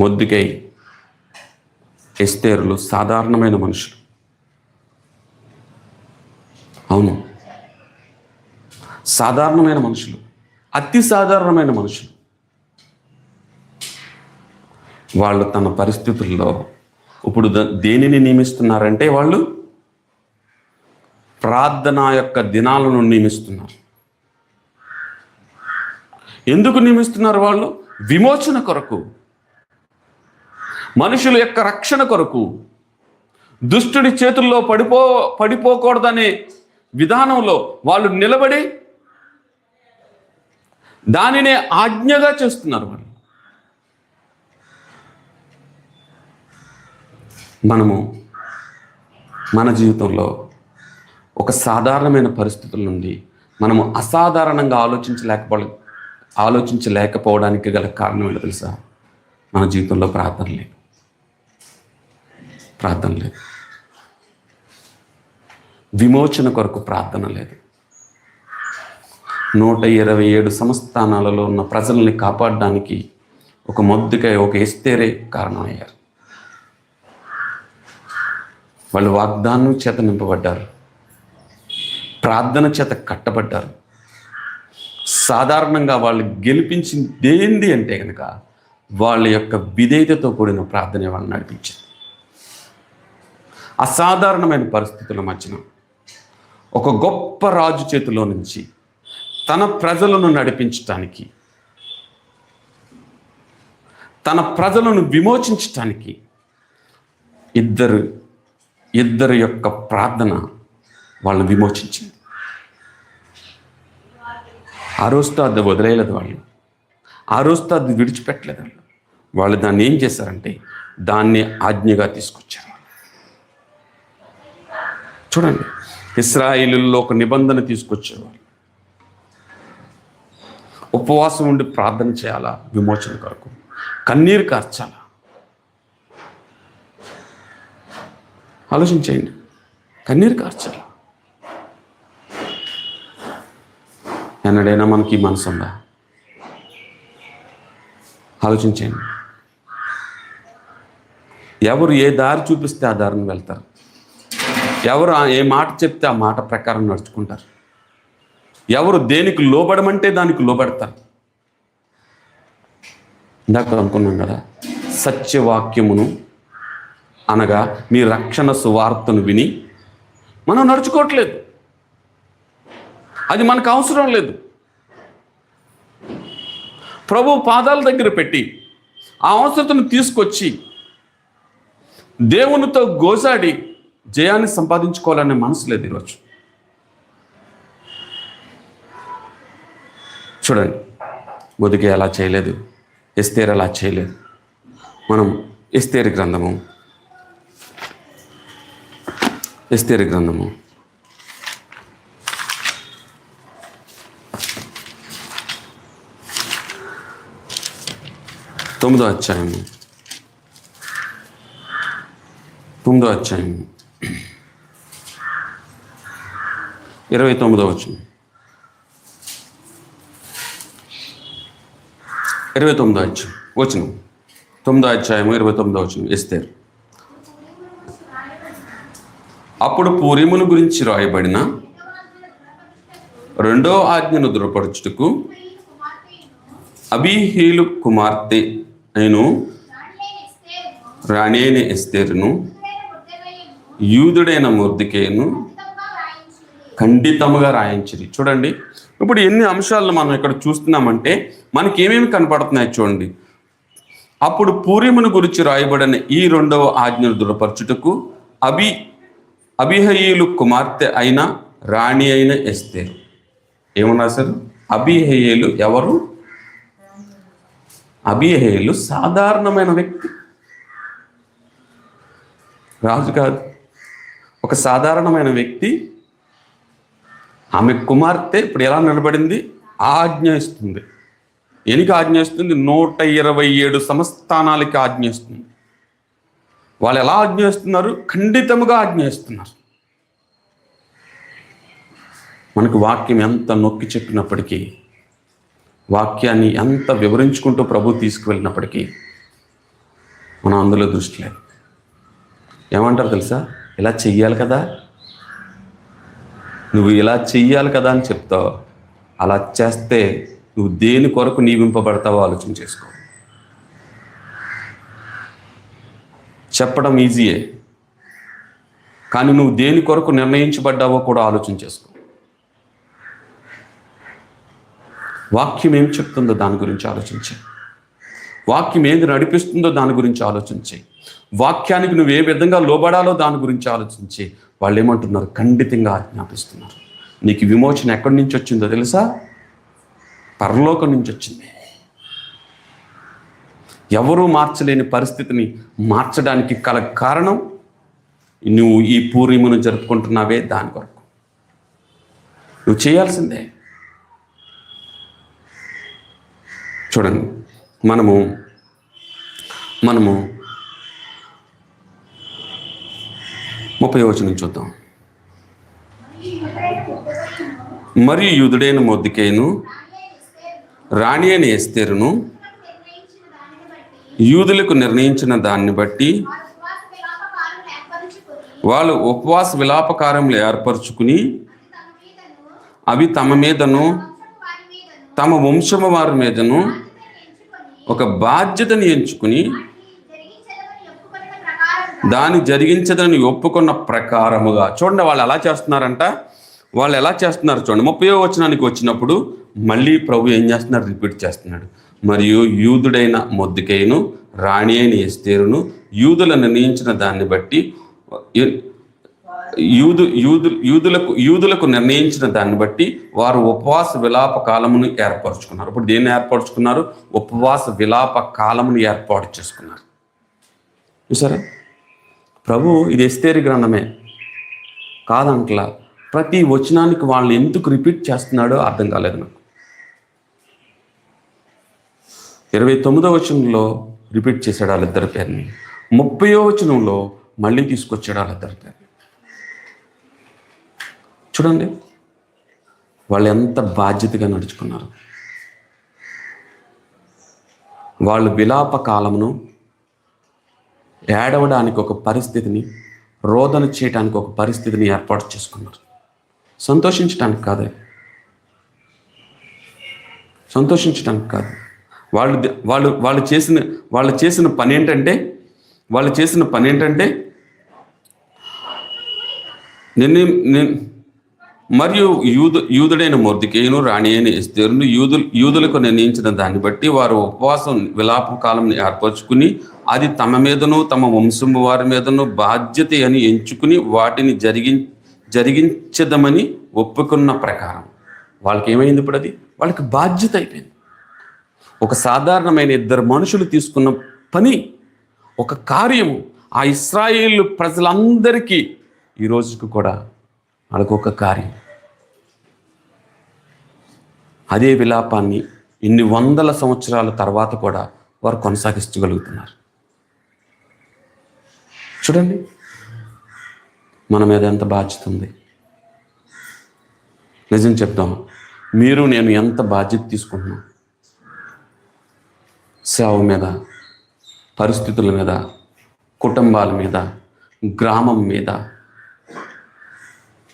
Mordecai, ఎస్తేరులు సాధారణమైన మనుషులు. అవును, సాధారణమైన మనుషులు, అతి సాధారణమైన మనుషులు. వాళ్ళు తన పరిస్థితుల్లో ఇప్పుడు దేనిని నియమిస్తున్నారంటే వాళ్ళు ప్రార్థన యొక్క దినాలను నియమిస్తున్నారు. ఎందుకు నియమిస్తున్నారు? వాళ్ళు విమోచన కొరకు, మనుషుల యొక్క రక్షణ కొరకు, దుష్టుడి చేతుల్లో పడిపోకూడదనే విధానంలో వాళ్ళు నిలబడి దానినే ఆజ్ఞగా చేస్తున్నారు. వాళ్ళు మనము మన జీవితంలో ఒక సాధారణమైన పరిస్థితుల నుండి మనము అసాధారణంగా ఆలోచించలేకపోవడానికి గల కారణం ఏంటో తెలుసా? మన జీవితంలో ప్రార్థన లేదు. విమోచన కొరకు ప్రార్థన లేదు. 127 సంస్థానాలలో ఉన్న ప్రజల్ని కాపాడడానికి ఒక మొర్దెకై, ఒక ఎస్తేరే కారణమయ్యారు. వాళ్ళు వాగ్దానం చేత నింపబడ్డారు, ప్రార్థన చేత కట్టబడ్డారు. సాధారణంగా వాళ్ళు గెలిపించింది ఏంది అంటే కనుక వాళ్ళ యొక్క విధేయతతో కూడిన ప్రార్థన వాళ్ళని నడిపించింది. అసాధారణమైన పరిస్థితుల మధ్యన ఒక గొప్ప రాజు చేతిలో నుంచి తన ప్రజలను నడిపించటానికి, తన ప్రజలను విమోచించటానికి ఇద్దరు యొక్క ప్రార్థన వాళ్ళని విమోచించింది. ఆ రోజుతో అది వదిలేయలేదు. ఆ రోజుతో అది విడిచిపెట్టలేదు. వాళ్ళు దాన్ని ఏం చేశారంటే దాన్ని ఆజ్ఞగా తీసుకొచ్చారు. చూడండి, ఇశ్రాయేలులో ఒక నిబంధన తీసుకొచ్చేవాళ్ళు. ఉపవాసం ఉండి ప్రార్థన చేయాలా, విమోచన కొరకు కన్నీరు కార్చాలా. ఆలోచించేయండి, కన్నీరు కార్చాలా. ఎన్నడైనా మనకి మనసు ఉందా? ఆలోచించేయండి. ఎవరు ఏ దారి చూపిస్తే ఆ దారిని వెళ్తారు. ఎవరు ఏ మాట చెప్తే ఆ మాట ప్రకారం నడుచుకుంటారు. ఎవరు దేనికి లోబడమంటే దానికి లోబడతారు. ఇందాక అనుకున్నాం కదా, సత్యవాక్యమును అనగా మీ రక్షణ సువార్తను విని మనం నడుచుకోవట్లేదు. అది మనకు అవసరం లేదు. ప్రభు పాదాల దగ్గర పెట్టి ఆ అవసరతను తీసుకొచ్చి దేవునితో గోజాడి జయాన్ని సంపాదించుకోవాలనే మనసు లేదు ఈరోజు. చూడండి, మొర్దెకై అలా చేయలేదు, ఎస్తేరు అలా చేయలేదు. మనం ఎస్తేరు గ్రంథము 9వ అధ్యాయము 29వ వచనం. 9వ అధ్యాయము 29వ వచనం. ఎస్తేరు: అప్పుడు పూరీమును గురించి రాయబడిన 2వ ఆజ్ఞను దృఢపరచుటకు అబీహయీలు కుమార్తె అయిను రాణి అయిన ఎస్తేరును యూదుడైన మొర్దెకైను ఖండితముగా రాయించిరి. చూడండి, ఇప్పుడు ఎన్ని అంశాలను మనం ఇక్కడ చూస్తున్నామంటే మనకి ఏమేమి కనపడుతున్నాయి చూడండి. అప్పుడు పూరీమును గురించి రాయబడిన ఈ 2వ ఆజ్ఞను దృఢపరచుటకు అబీహయీలు కుమార్తె అయిన రాణి అయిన ఎస్తేరు. ఏమన్నా సార్? అబీహయీలు ఎవరు? అబీహయీలు సాధారణమైన వ్యక్తి, రాజు కాదు, ఒక సాధారణమైన వ్యక్తి. ఆమె కుమార్తె ఇప్పుడు ఎలా నిలబడింది? ఆజ్ఞ ఇస్తుంది. ఎనికి ఆజ్ఞ ఇస్తుంది? 127 సంస్థానాలకి ఆజ్ఞ ఇస్తుంది. వాళ్ళు ఎలా ఆజ్ఞ ఇస్తున్నారు? ఖండితముగా ఆజ్ఞ ఇస్తున్నారు. మనకు వాక్యం ఎంత నొక్కి చెప్పినప్పటికీ, వాక్యాన్ని ఎంత వివరించుకుంటూ ప్రభు తీసుకువెళ్ళినప్పటికీ మనం అందులో దృష్టి లేదు. ఏమంటారు తెలుసా? ఇలా చెయ్యాలి కదా, నువ్వు ఇలా చెయ్యాలి కదా అని చెప్తావు. అలా చేస్తే నువ్వు దేని కొరకు నియమింపబడతావో ఆలోచన చేసుకో. చెప్పడం ఈజీయే, కానీ నువ్వు దేని కొరకు నిర్ణయించబడ్డావో కూడా ఆలోచన చేసుకో. వాక్యం ఏం చెప్తుందో దాని గురించి ఆలోచించే, వాక్యం ఏది నడిపిస్తుందో దాని గురించి ఆలోచించే, వాక్యానికి నువ్వు ఏ విధంగా లోబడాలో దాని గురించి ఆలోచించి. వాళ్ళు ఏమంటున్నారు? ఖండితంగా ఆజ్ఞాపిస్తున్నారు. నీకు విమోచన ఎక్కడి నుంచి వచ్చిందో తెలుసా? పరలోకం నుంచి వచ్చింది. ఎవరూ మార్చలేని పరిస్థితిని మార్చడానికి గల కారణం నువ్వు ఈ పూర్ణిమను జరుపుకుంటున్నావే, దాని కొరకు నువ్వు చేయాల్సిందే. చూడండి, మనము 30వ వచనం చూద్దాం. మరియు యూదుడైన మొర్దెకైను రాణి అయిన ఎస్తేరును యూదులకు నిర్ణయించిన దాన్ని బట్టి వాళ్ళు ఉపవాస విలాపకారములు ఏర్పరచుకుని అవి తమ మీదను తమ వంశము వారి మీదను ఒక బాధ్యతను ఎంచుకుని దాన్ని జరిగించదని ఒప్పుకున్న ప్రకారముగా. చూడండి, వాళ్ళు ఎలా చేస్తున్నారంట, వాళ్ళు ఎలా చేస్తున్నారు చూడండి. 30వ వచనానికి వచ్చినప్పుడు మళ్ళీ ప్రభు ఏం చేస్తున్నారు? రిపీట్ చేస్తున్నాడు. మరియు యూదుడైన మొర్దెకైను రాణి అయిన ఎస్తేరును యూదుల నిర్ణయించిన దాన్ని బట్టి యూదులకు నిర్ణయించిన దాన్ని బట్టి వారు ఉపవాస విలాప కాలమును ఏర్పరచుకున్నారు. ఇప్పుడు దేన్ని ఏర్పరచుకున్నారు? ఉపవాస విలాప కాలమును ఏర్పాటు చేసుకున్నారు. చూసారా? ప్రభు ఇది ఎస్తేరు గ్రంథమే కాదంట్లా, ప్రతి వచనానికి వాళ్ళని ఎందుకు రిపీట్ చేస్తున్నాడో అర్థం కాలేదు నాకు. 29వ వచనంలో రిపీట్ చేశాడు వాళ్ళిద్దరి పేరుని, 30వ వచనంలో మళ్ళీ తీసుకొచ్చాడు వాళ్ళిద్దరి పేరుని. చూడండి, వాళ్ళు ఎంత బాధ్యతగా నడుచుకున్నారు. వాళ్ళు విలాప కాలమును ఏడవడానికి ఒక పరిస్థితిని, రోదన చేయడానికి ఒక పరిస్థితిని ఏర్పాటు చేసుకున్నారు. సంతోషించడానికి కాదు, సంతోషించడానికి కాదు. వాళ్ళు చేసిన పని ఏంటంటే మరియు యూదుడైన మొర్దెకైను రాణి అయిన ఎస్తేరును యూదులకు నిర్ణయించిన దాన్ని బట్టి వారు ఉపవాసం విలాప కాలం ఏర్పరచుకుని అది తమ మీదను తమ వంశము వారి మీదను బాధ్యత అని ఎంచుకుని వాటిని జరిగించదమని ఒప్పుకున్న ప్రకారం. వాళ్ళకి ఏమైంది? ఇప్పుడు అది వాళ్ళకి బాధ్యత అయిపోయింది. ఒక సాధారణమైన ఇద్దరు మనుషులు తీసుకున్న పని, ఒక కార్యము ఆ ఇశ్రాయేలు ప్రజలందరికీ ఈ రోజుకు కూడా వాళ్ళకు ఒక కార్యం. అదే విలాపాన్ని ఇన్ని వందల సంవత్సరాల తర్వాత కూడా వారు కొనసాగించగలుగుతున్నారు. చూడండి, మన మీద ఎంత బాధ్యత ఉంది. నిజం చెప్తాం, మీరు నేను ఎంత బాధ్యత తీసుకుంటున్నాం సేవ మీద, పరిస్థితుల మీద, కుటుంబాల మీద, గ్రామం మీద,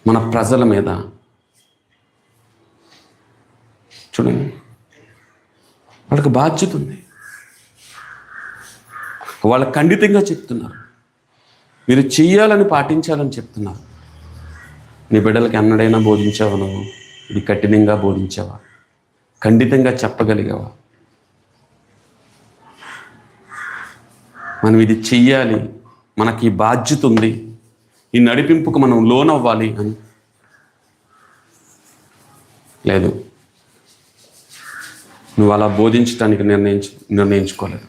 మన ప్రజల మీద. చూడండి, వాళ్ళకి బాధ్యత ఉంది. వాళ్ళు ఖండితంగా చెప్తున్నారు, మీరు చెయ్యాలని పాటించాలని చెప్తున్నారు. నీ బిడ్డలకి ఎన్నడైనా బోధించావా? నువ్వు ఇది కఠినంగా బోధించావా? ఖండితంగా చెప్పగలిగావా? మనం ఇది చెయ్యాలి, మనకి బాధ్యత ఉంది, ఈ నడిపింపుకు మనం లోనవ్వాలి అని లేదు. నువ్వు అలా బోధించడానికి నిర్ణయించుకోలేదు.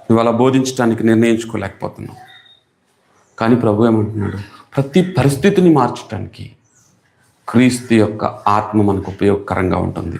నువ్వు అలా బోధించడానికి నిర్ణయించుకోలేకపోతున్నావు. కానీ ప్రభు ఏమంటున్నాడు? ప్రతి పరిస్థితిని మార్చడానికి క్రీస్తు యొక్క ఆత్మ మనకు ఉపయోగకరంగా ఉంటుంది.